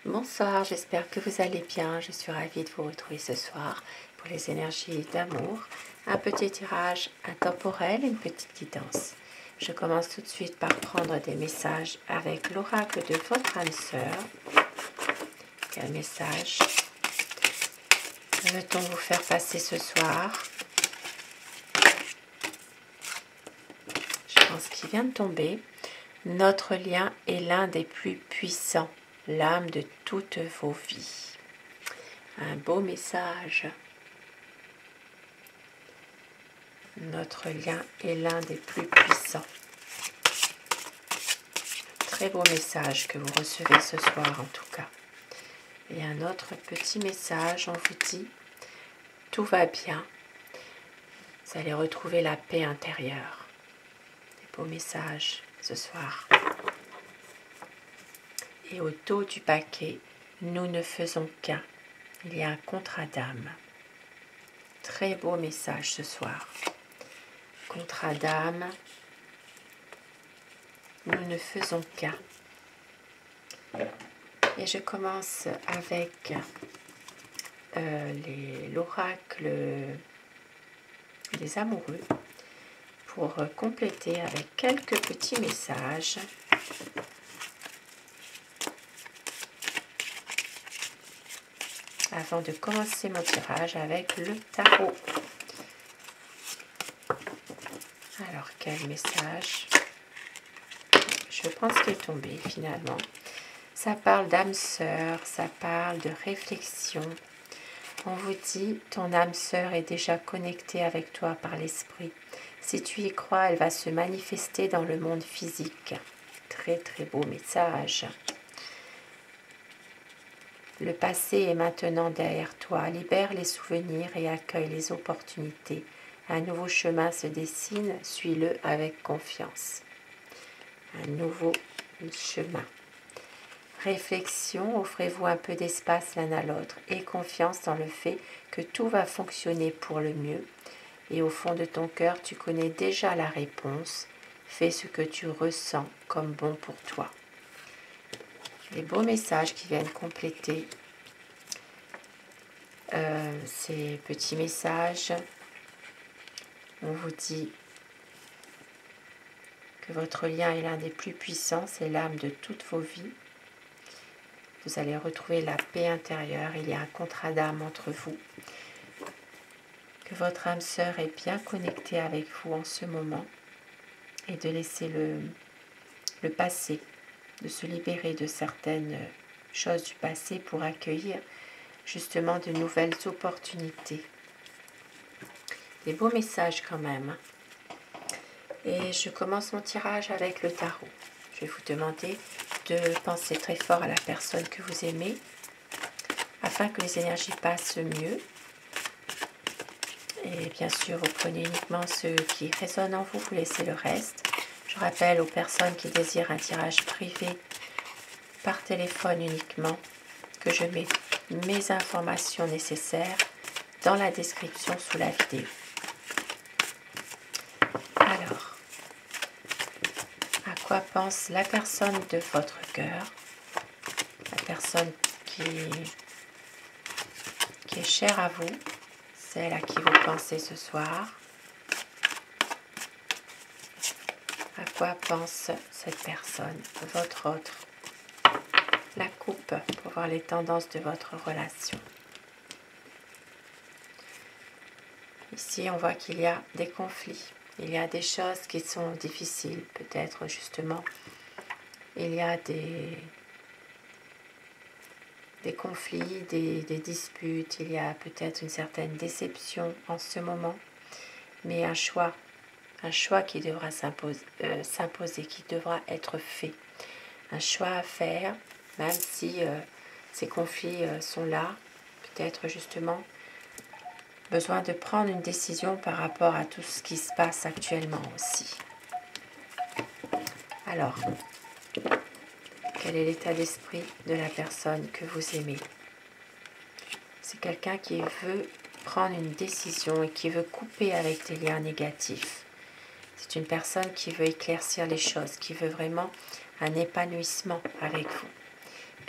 Bonsoir, j'espère que vous allez bien. Je suis ravie de vous retrouver ce soir pour les énergies d'amour. Un petit tirage intemporel, une petite guidance. Je commence tout de suite par prendre des messages avec l'oracle de votre âme sœur. Quel message veut-on vous faire passer ce soir? Je pense qu'il vient de tomber. Notre lien est l'un des plus puissants, l'âme de toutes vos vies. Un beau message. Notre lien est l'un des plus puissants. Très beau message que vous recevez ce soir en tout cas. Et un autre petit message, on vous dit, tout va bien. Vous allez retrouver la paix intérieure. Des beaux messages ce soir. Et au dos du paquet, nous ne faisons qu'un. Il y a un contrat d'âme. Très beau message ce soir. Contrat d'âme. Nous ne faisons qu'un. Et je commence avec l'oracle des amoureux pour compléter avec quelques petits messages. Avant de commencer mon tirage avec le tarot. Alors, quel message? Je pense qu'il est tombé finalement. Ça parle d'âme sœur, ça parle de réflexion. On vous dit, ton âme sœur est déjà connectée avec toi par l'esprit. Si tu y crois, elle va se manifester dans le monde physique. Très très beau message. Le passé est maintenant derrière toi. Libère les souvenirs et accueille les opportunités. Un nouveau chemin se dessine, suis-le avec confiance. Un nouveau chemin. Réflexion, offrez-vous un peu d'espace l'un à l'autre et confiance dans le fait que tout va fonctionner pour le mieux. Et au fond de ton cœur, tu connais déjà la réponse. Fais ce que tu ressens comme bon pour toi. Les beaux messages qui viennent compléter ces petits messages. On vous dit que votre lien est l'un des plus puissants, c'est l'âme de toutes vos vies. Vous allez retrouver la paix intérieure, il y a un contrat d'âme entre vous. Que votre âme sœur est bien connectée avec vous en ce moment et de laisser le passé, de se libérer de certaines choses du passé pour accueillir justement de nouvelles opportunités. Des beaux messages quand même. Et je commence mon tirage avec le tarot. Je vais vous demander de penser très fort à la personne que vous aimez afin que les énergies passent mieux. Et bien sûr, vous prenez uniquement ceux qui résonnent en vous, vous laissez le reste. Je rappelle aux personnes qui désirent un tirage privé par téléphone uniquement que je mets mes informations nécessaires dans la description sous la vidéo. Alors, à quoi pense la personne de votre cœur, la personne qui est chère à vous, celle à qui vous pensez ce soir? À quoi pense cette personne, votre autre? La coupe pour voir les tendances de votre relation. Ici, on voit qu'il y a des conflits. Il y a des choses qui sont difficiles, peut-être justement. Il y a des conflits, des disputes. Il y a peut-être une certaine déception en ce moment. Mais un choix qui devra s'imposer, qui devra être fait. Un choix à faire, même si ces conflits sont là. Peut-être justement besoin de prendre une décision par rapport à tout ce qui se passe actuellement aussi. Alors, quel est l'état d'esprit de la personne que vous aimez? C'est quelqu'un qui veut prendre une décision et qui veut couper avec des liens négatifs. C'est une personne qui veut éclaircir les choses, qui veut vraiment un épanouissement avec vous.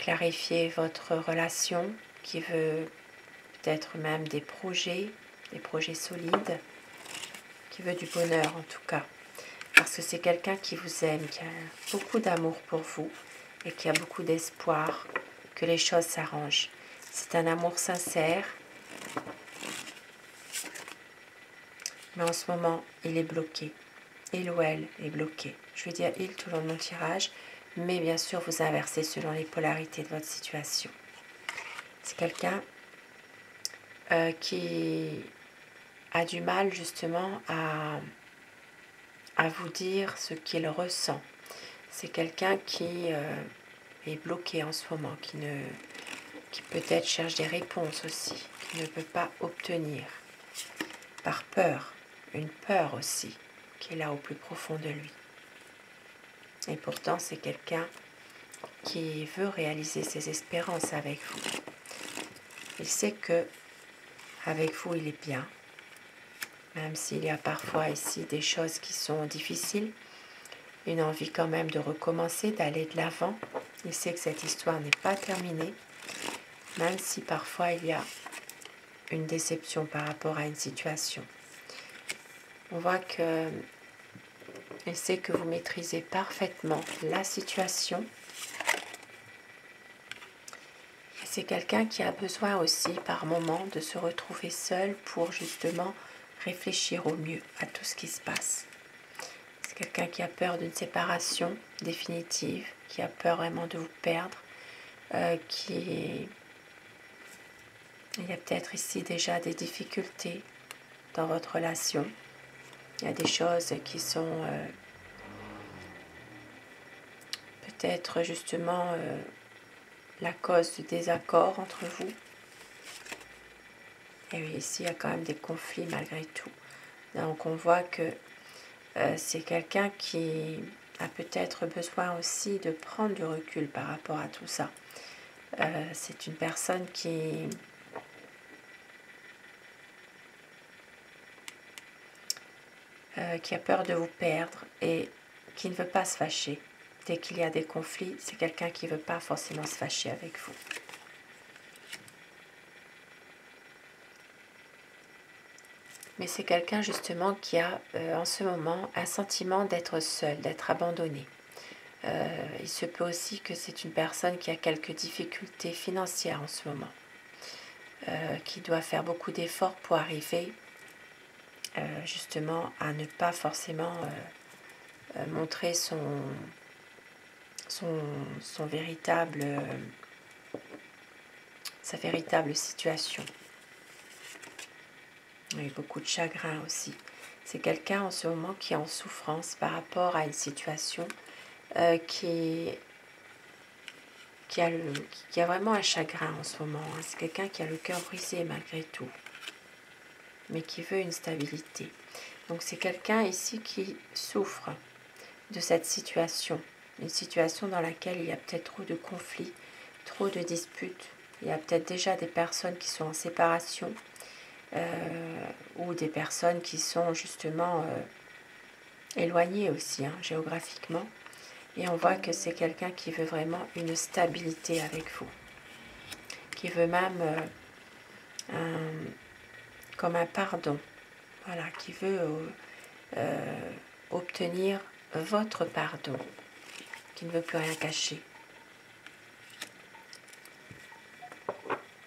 clarifier votre relation, qui veut peut-être même des projets solides, qui veut du bonheur en tout cas. Parce que c'est quelqu'un qui vous aime, qui a beaucoup d'amour pour vous et qui a beaucoup d'espoir que les choses s'arrangent. C'est un amour sincère, mais en ce moment, il est bloqué. Il ou elle est bloqué. Je vais dire il tout le long de mon tirage, mais bien sûr, vous inversez selon les polarités de votre situation. C'est quelqu'un qui a du mal justement à vous dire ce qu'il ressent. C'est quelqu'un qui est bloqué en ce moment, qui peut-être cherche des réponses aussi, qui ne peut pas obtenir, par peur, une peur aussi, qui est là au plus profond de lui. Et pourtant, c'est quelqu'un qui veut réaliser ses espérances avec vous. Il sait que avec vous, il est bien, même s'il y a parfois ici des choses qui sont difficiles, une envie quand même de recommencer, d'aller de l'avant. Il sait que cette histoire n'est pas terminée, même si parfois il y a une déception par rapport à une situation. On voit que il sait que vous maîtrisez parfaitement la situation. C'est quelqu'un qui a besoin aussi par moment de se retrouver seul pour justement réfléchir au mieux à tout ce qui se passe. C'est quelqu'un qui a peur d'une séparation définitive, qui a peur vraiment de vous perdre, il y a peut-être ici déjà des difficultés dans votre relation. Il y a des choses qui sont peut-être justement la cause du désaccord entre vous. Et oui, ici, il y a quand même des conflits malgré tout. Donc, on voit que c'est quelqu'un qui a peut-être besoin aussi de prendre du recul par rapport à tout ça. C'est une personne qui a peur de vous perdre et qui ne veut pas se fâcher. Dès qu'il y a des conflits, c'est quelqu'un qui ne veut pas forcément se fâcher avec vous. Mais c'est quelqu'un justement qui a en ce moment un sentiment d'être seul, d'être abandonné. Il se peut aussi que c'est une personne qui a quelques difficultés financières en ce moment, qui doit faire beaucoup d'efforts pour arriver justement à ne pas forcément montrer son véritable, sa véritable situation. Il y a beaucoup de chagrin aussi. C'est quelqu'un en ce moment qui est en souffrance par rapport à une situation qui a vraiment un chagrin en ce moment. C'est quelqu'un qui a le cœur brisé malgré tout, mais qui veut une stabilité. Donc c'est quelqu'un ici qui souffre de cette situation. Une situation dans laquelle il y a peut-être trop de conflits, trop de disputes. Il y a peut-être déjà des personnes qui sont en séparation ou des personnes qui sont justement éloignées aussi géographiquement. Et on voit que c'est quelqu'un qui veut vraiment une stabilité avec vous, qui veut même comme un pardon, voilà, qui veut obtenir votre pardon, qui ne veut plus rien cacher.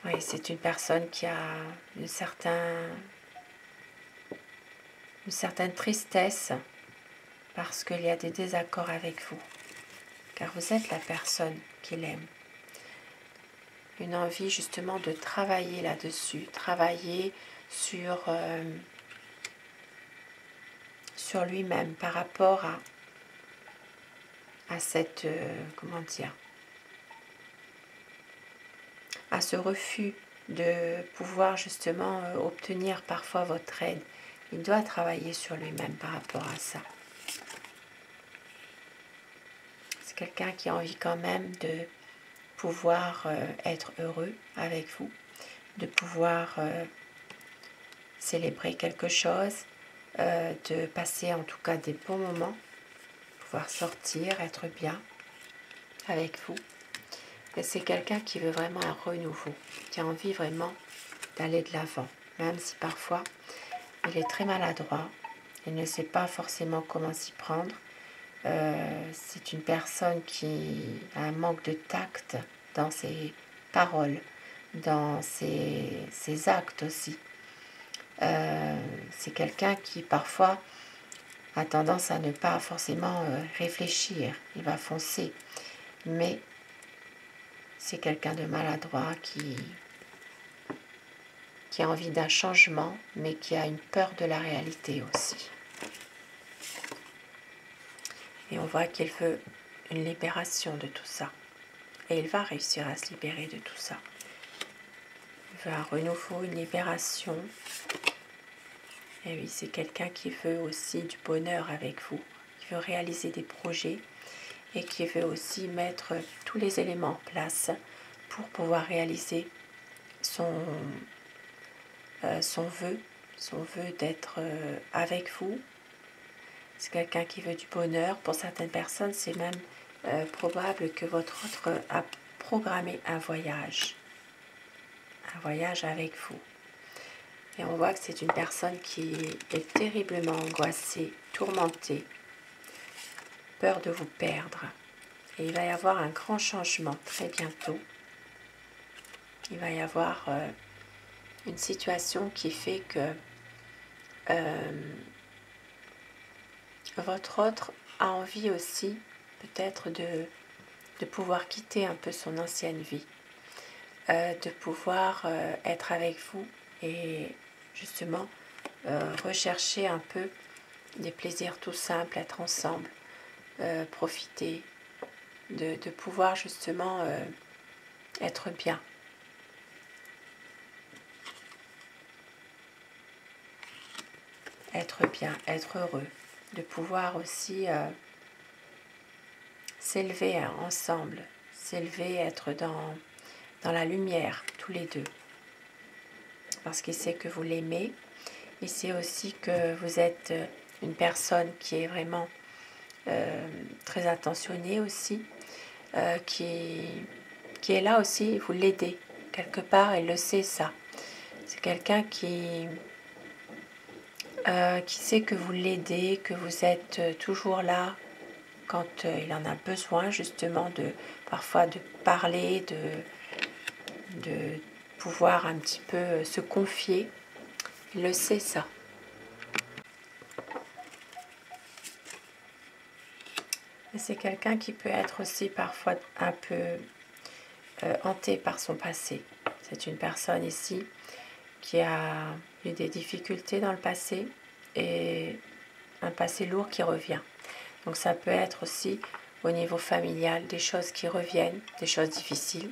Oui, c'est une personne qui a une certaine tristesse parce qu'il y a des désaccords avec vous, car vous êtes la personne qu'il aime. Une envie justement de travailler là-dessus, travailler sur lui-même par rapport à cette, comment dire, à ce refus de pouvoir justement obtenir parfois votre aide. Il doit travailler sur lui-même par rapport à ça. C'est quelqu'un qui a envie quand même de pouvoir être heureux avec vous, de pouvoir célébrer quelque chose, de passer en tout cas des bons moments, pouvoir sortir, être bien avec vous. Et c'est quelqu'un qui veut vraiment un renouveau, qui a envie vraiment d'aller de l'avant, même si parfois il est très maladroit, il ne sait pas forcément comment s'y prendre. C'est une personne qui a un manque de tact dans ses paroles, dans ses actes aussi. C'est quelqu'un qui parfois a tendance à ne pas forcément réfléchir, il va foncer, mais c'est quelqu'un de maladroit qui a envie d'un changement, mais qui a une peur de la réalité aussi. Et on voit qu'il veut une libération de tout ça. Et il va réussir à se libérer de tout ça. Il veut un renouveau, une libération. Et oui, c'est quelqu'un qui veut aussi du bonheur avec vous, qui veut réaliser des projets et qui veut aussi mettre tous les éléments en place pour pouvoir réaliser son vœu d'être avec vous. C'est quelqu'un qui veut du bonheur. Pour certaines personnes, c'est même probable que votre autre a programmé un voyage avec vous. Et on voit que c'est une personne qui est terriblement angoissée, tourmentée, peur de vous perdre. Et il va y avoir un grand changement très bientôt. Il va y avoir une situation qui fait que votre autre a envie aussi peut-être de pouvoir quitter un peu son ancienne vie, de pouvoir être avec vous et justement rechercher un peu des plaisirs tout simples, être ensemble, profiter, de pouvoir justement être bien. Être bien, être heureux, de pouvoir aussi s'élever ensemble, s'élever, être dans la lumière, tous les deux. Parce qu'il sait que vous l'aimez, il sait aussi que vous êtes une personne qui est vraiment très attentionnée aussi, qui est là aussi, vous l'aidez. Quelque part, il le sait ça. C'est quelqu'un qui sait que vous l'aidez, que vous êtes toujours là quand il en a besoin, justement, parfois de parler, de pouvoir un petit peu se confier. Il le sait ça. Et c'est quelqu'un qui peut être aussi parfois un peu hanté par son passé. C'est une personne ici qui a eu des difficultés dans le passé et un passé lourd qui revient. Donc ça peut être aussi au niveau familial des choses qui reviennent, des choses difficiles,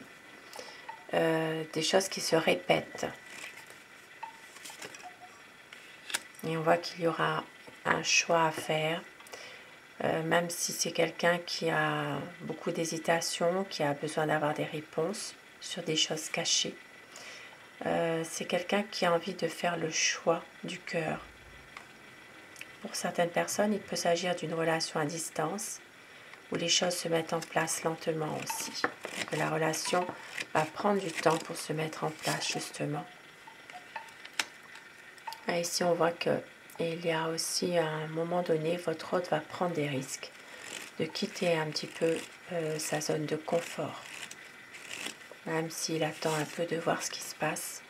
des choses qui se répètent. Et on voit qu'il y aura un choix à faire, même si c'est quelqu'un qui a beaucoup d'hésitation, qui a besoin d'avoir des réponses sur des choses cachées. C'est quelqu'un qui a envie de faire le choix du cœur. Pour certaines personnes, il peut s'agir d'une relation à distance où les choses se mettent en place lentement aussi. Que la relation va prendre du temps pour se mettre en place justement. Et ici, on voit qu'il y a aussi à un moment donné, votre hôte va prendre des risques de quitter un petit peu sa zone de confort. Même s'il attend un peu de voir ce qui se passe.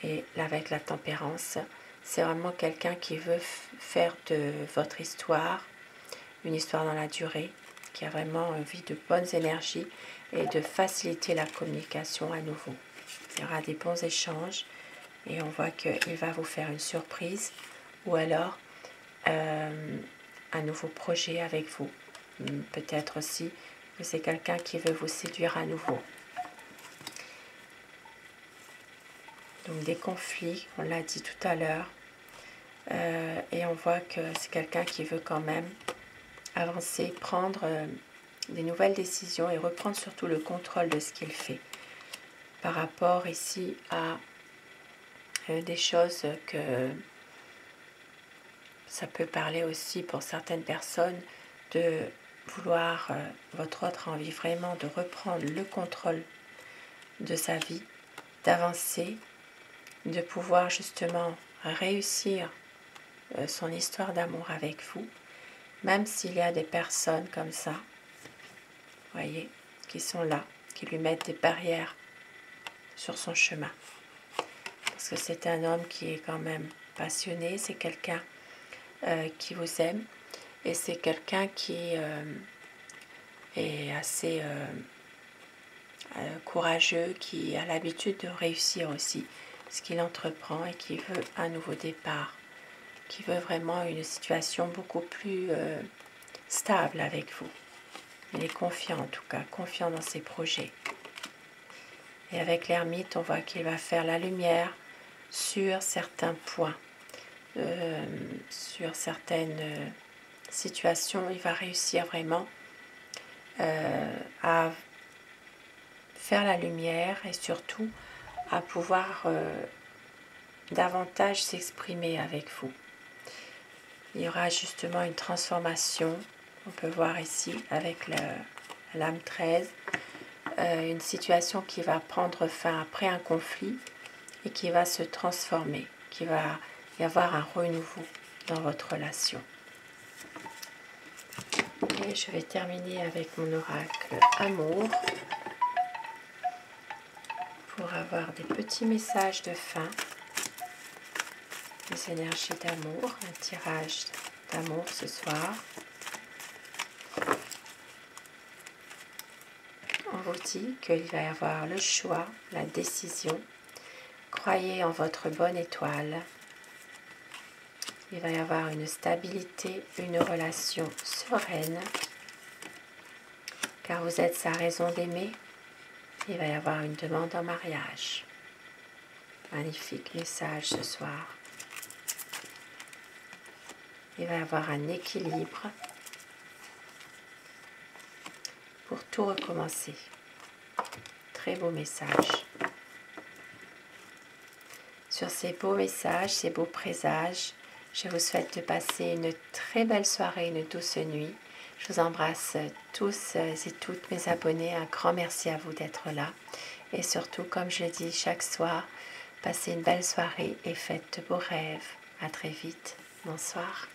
Et là, avec la tempérance, c'est vraiment quelqu'un qui veut faire de votre histoire une histoire dans la durée, qui a vraiment envie de bonnes énergies et de faciliter la communication à nouveau. Il y aura des bons échanges et on voit qu'il va vous faire une surprise ou alors un nouveau projet avec vous. Peut-être aussi que c'est quelqu'un qui veut vous séduire à nouveau. Donc des conflits, on l'a dit tout à l'heure, et on voit que c'est quelqu'un qui veut quand même avancer, prendre des nouvelles décisions et reprendre surtout le contrôle de ce qu'il fait. Par rapport ici à des choses que ça peut parler aussi pour certaines personnes de vouloir, votre autre a envie vraiment de reprendre le contrôle de sa vie, d'avancer, de pouvoir justement réussir son histoire d'amour avec vous, même s'il y a des personnes comme ça, voyez, qui sont là, qui lui mettent des barrières sur son chemin. Parce que c'est un homme qui est quand même passionné, c'est quelqu'un qui vous aime et c'est quelqu'un qui est assez courageux, qui a l'habitude de réussir aussi ce qu'il entreprend et qui veut un nouveau départ, qui veut vraiment une situation beaucoup plus stable avec vous. Il est confiant en tout cas, confiant dans ses projets. Et avec l'ermite, on voit qu'il va faire la lumière sur certains points, sur certaines situations. Il va réussir vraiment à faire la lumière et surtout à pouvoir davantage s'exprimer avec vous. Il y aura justement une transformation, on peut voir ici avec l'âme 13, une situation qui va prendre fin après un conflit et qui va se transformer, qui va y avoir un renouveau dans votre relation. Et je vais terminer avec mon oracle amour pour avoir des petits messages de fin, des énergies d'amour, un tirage d'amour ce soir. On vous dit qu'il va y avoir le choix, la décision. Croyez en votre bonne étoile. Il va y avoir une stabilité, une relation sereine, car vous êtes sa raison d'aimer. Il va y avoir une demande en mariage. Magnifique message ce soir. Il va y avoir un équilibre pour tout recommencer. Très beau message. Sur ces beaux messages, ces beaux présages, je vous souhaite de passer une très belle soirée, une douce nuit. Je vous embrasse tous et toutes mes abonnés. Un grand merci à vous d'être là. Et surtout, comme je le dis chaque soir, passez une belle soirée et faites de beaux rêves. À très vite. Bonsoir.